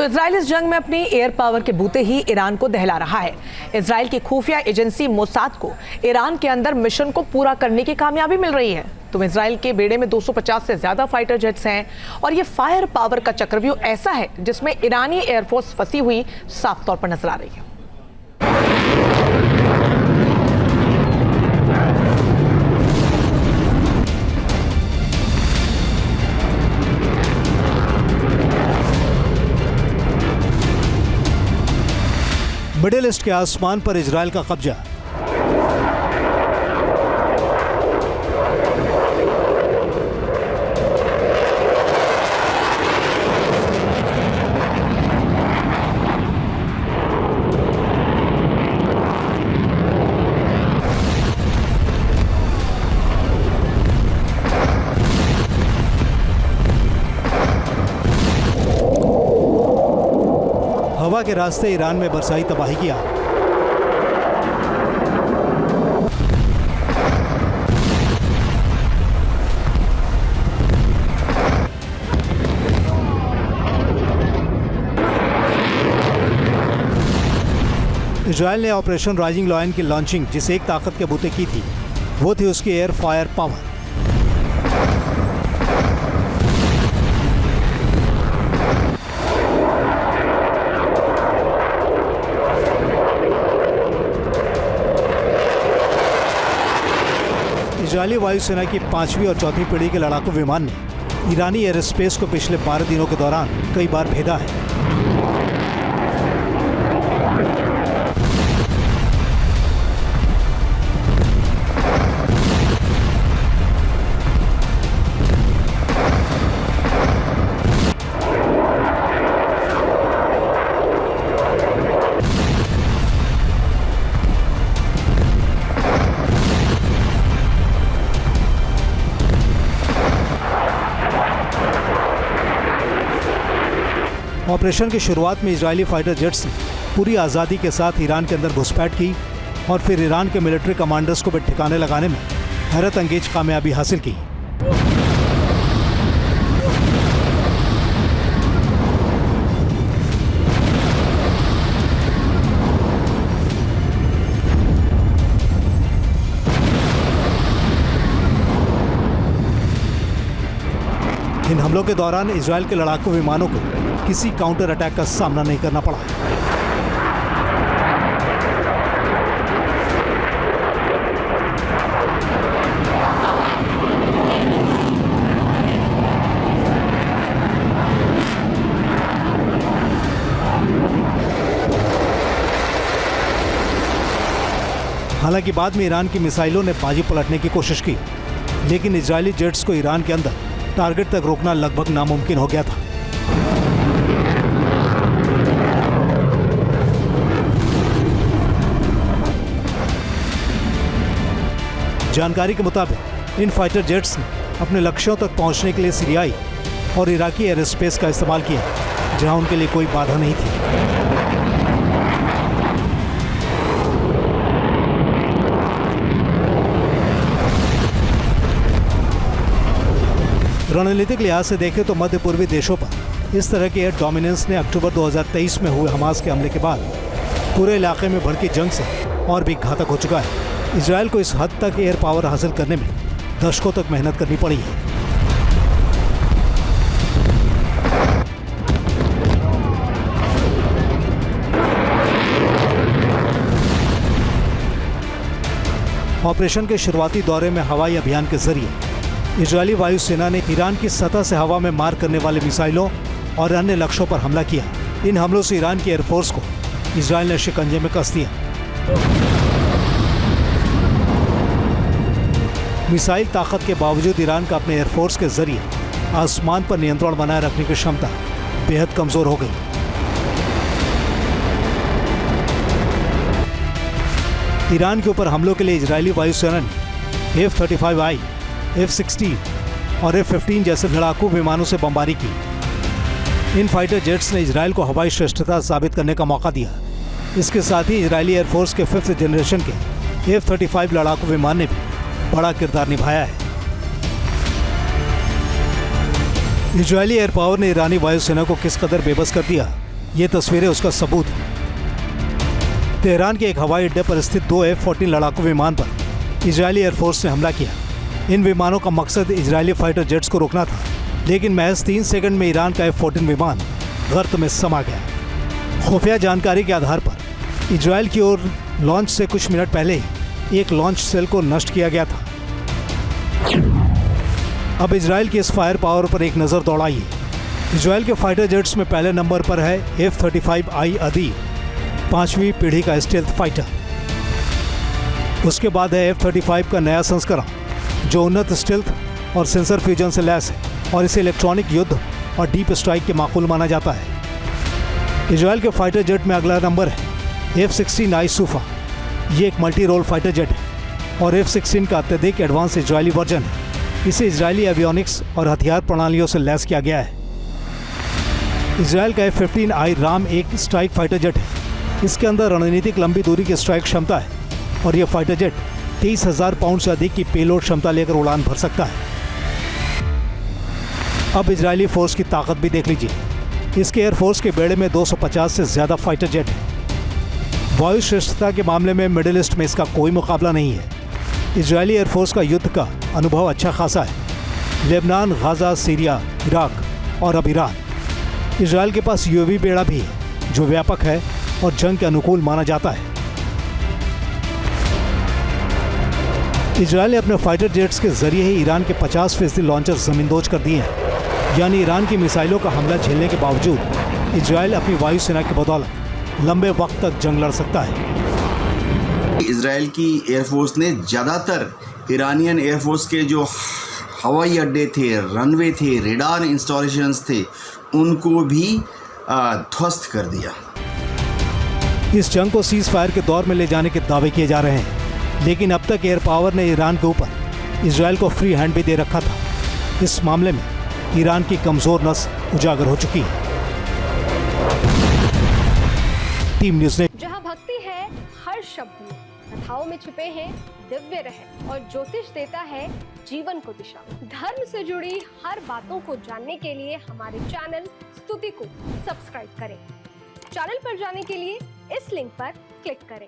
Israel इस जंग में अपनी एयर पावर के बूते ही ईरान को दहला रहा है। इजराइल की खुफिया एजेंसी मोसाद को ईरान के अंदर मिशन को पूरा करने की कामयाबी मिल रही है। तो इजराइल के बेड़े में 250 से ज्यादा फाइटर जेट्स हैं और ये फायर पावर का चक्रव्यूह ऐसा है जिसमें ईरानी एयरफोर्स फंसी हुई साफ तौर पर नजर आ रही है। मिडिल ईस्ट के आसमान पर इजराइल का कब्जा। हवा के रास्ते ईरान में बरसाई तबाही की आग। इजराइल ने ऑपरेशन राइजिंग लायन की लॉन्चिंग जिस एक ताकत के बूते की थी वो थी उसकी एयर फायर पावर। इजरायली वायुसेना की 5वीं और 4वीं पीढ़ी के लड़ाकू विमान ने ईरानी एयर स्पेस को पिछले 12 दिनों के दौरान कई बार भेदा है। ऑपरेशन की शुरुआत में इजरायली फाइटर जेट्स ने पूरी आज़ादी के साथ ईरान के अंदर घुसपैठ की और फिर ईरान के मिलिट्री कमांडर्स को भी ठिकाने लगाने में हैरत अंगेज कामयाबी हासिल की। इन हमलों के दौरान इजरायल के लड़ाकू विमानों को किसी काउंटर अटैक का सामना नहीं करना पड़ा। हालांकि बाद में ईरान की मिसाइलों ने बाजी पलटने की कोशिश की, लेकिन इजरायली जेट्स को ईरान के अंदर टारगेट तक रोकना लगभग नामुमकिन हो गया था। जानकारी के मुताबिक इन फाइटर जेट्स ने अपने लक्ष्यों तक पहुंचने के लिए सीरियाई और इराकी एयर स्पेस का इस्तेमाल किया, जहां उनके लिए कोई बाधा नहीं थी। रणनीतिक लिहाज से देखें तो मध्य पूर्वी देशों पर इस तरह की एयर डोमिनेंस ने अक्टूबर 2023 में हुए हमास के हमले के बाद पूरे इलाके में भड़की जंग से और भी घातक हो चुका है। इजरायल को इस हद तक एयर पावर हासिल करने में दशकों तक मेहनत करनी पड़ी है। ऑपरेशन के शुरुआती दौरे में हवाई अभियान के जरिए इजरायली वायुसेना ने ईरान की सतह से हवा में मार करने वाले मिसाइलों और अन्य लक्ष्यों पर हमला किया। इन हमलों से ईरान की एयरफोर्स को इजरायल ने शिकंजे में कस दिया। मिसाइल ताकत के बावजूद ईरान का अपने एयरफोर्स के जरिए आसमान पर नियंत्रण बनाए रखने की क्षमता बेहद कमजोर हो गई। ईरान के ऊपर हमलों के लिए इजरायली वायुसेना ने F-35I, F-16 और F-15 जैसे लड़ाकू विमानों से बमबारी की। इन फाइटर जेट्स ने इजरायल को हवाई श्रेष्ठता साबित करने का मौका दिया। इसके साथ ही इजरायली एयरफोर्स के 5th जनरेशन के F-35 लड़ाकू विमान ने भी बड़ा किरदार निभाया है। इजरायली एयर पावर ने ईरानी वायुसेना को किस कदर बेबस कर दिया, ये तस्वीरें उसका सबूत है। तेहरान के एक हवाई अड्डे पर स्थित 2 F-14 लड़ाकू विमान पर इजरायली एयरफोर्स ने हमला किया। इन विमानों का मकसद इजरायली फाइटर जेट्स को रोकना था, लेकिन महज 3 सेकंड में ईरान का F-14 विमान गर्त में समा गया। खुफिया जानकारी के आधार पर इजरायल की ओर लॉन्च से कुछ मिनट पहले ही एक लॉन्च सेल को नष्ट किया गया था। अब इजरायल की इस फायर पावर पर एक नज़र दौड़ाइए। इजरायल के फाइटर जेट्स में पहले नंबर पर है F-35I अदी, 5वीं पीढ़ी का स्टेल्थ फाइटर। उसके बाद है F-35 का नया संस्करण जो उन्नत स्टेल्थ और सेंसर फ्यूजन से लैस है और इसे इलेक्ट्रॉनिक युद्ध और डीप स्ट्राइक के माकूल माना जाता है। इजरायल के फाइटर जेट में अगला नंबर है F-16I सूफा। ये एक मल्टी रोल फाइटर जेट है और F-16 का अत्यधिक एडवांस इजरायली वर्जन है। इसे इजरायली एवियोनिक्स और हथियार प्रणालियों से लैस किया गया है। इजरायल का F-15I राम एक स्ट्राइक फाइटर जेट है। इसके अंदर रणनीतिक लंबी दूरी की स्ट्राइक क्षमता है और यह फाइटर जेट 23,000 पाउंड से अधिक की पेलोड क्षमता लेकर उड़ान भर सकता है। अब इजरायली फोर्स की ताकत भी देख लीजिए। इसके एयरफोर्स के बेड़े में 250 से ज़्यादा फाइटर जेट है। वायु श्रेष्ठता के मामले में मिडिल ईस्ट में इसका कोई मुकाबला नहीं है। इजरायली एयरफोर्स का युद्ध का अनुभव अच्छा खासा है। लेबनान, गाज़ा, सीरिया, इराक और अब ईरान। इजरायल के पास UAV बेड़ा भी है जो व्यापक है और जंग के अनुकूल माना जाता है। इजरायल ने अपने फाइटर जेट्स के जरिए ही ईरान के 50% लॉन्चर जमींदोज कर दिए हैं। यानी ईरान की मिसाइलों का हमला झेलने के बावजूद इजरायल अपनी वायुसेना की बदौलत लंबे वक्त तक जंग लड़ सकता है। इजरायल की एयरफोर्स ने ज़्यादातर ईरानियन एयरफोर्स के जो हवाई अड्डे थे, रनवे थे, रेडार इंस्टॉलेशंस थे, उनको भी ध्वस्त कर दिया। इस जंग को सीज फायर के दौर में ले जाने के दावे किए जा रहे हैं, लेकिन अब तक एयर पावर ने ईरान के ऊपर इजरायल को फ्री हैंड भी दे रखा था। इस मामले में ईरान की कमजोर नस उजागर हो चुकी है। टीम न्यूज़ ने जहां भक्ति है हर शब्द में, कथाओं में छिपे हैं दिव्य रहस्य और ज्योतिष देता है जीवन को दिशा। धर्म से जुड़ी हर बातों को जानने के लिए हमारे चैनल स्तुति को सब्सक्राइब करें। चैनल पर जाने के लिए इस लिंक पर क्लिक करें।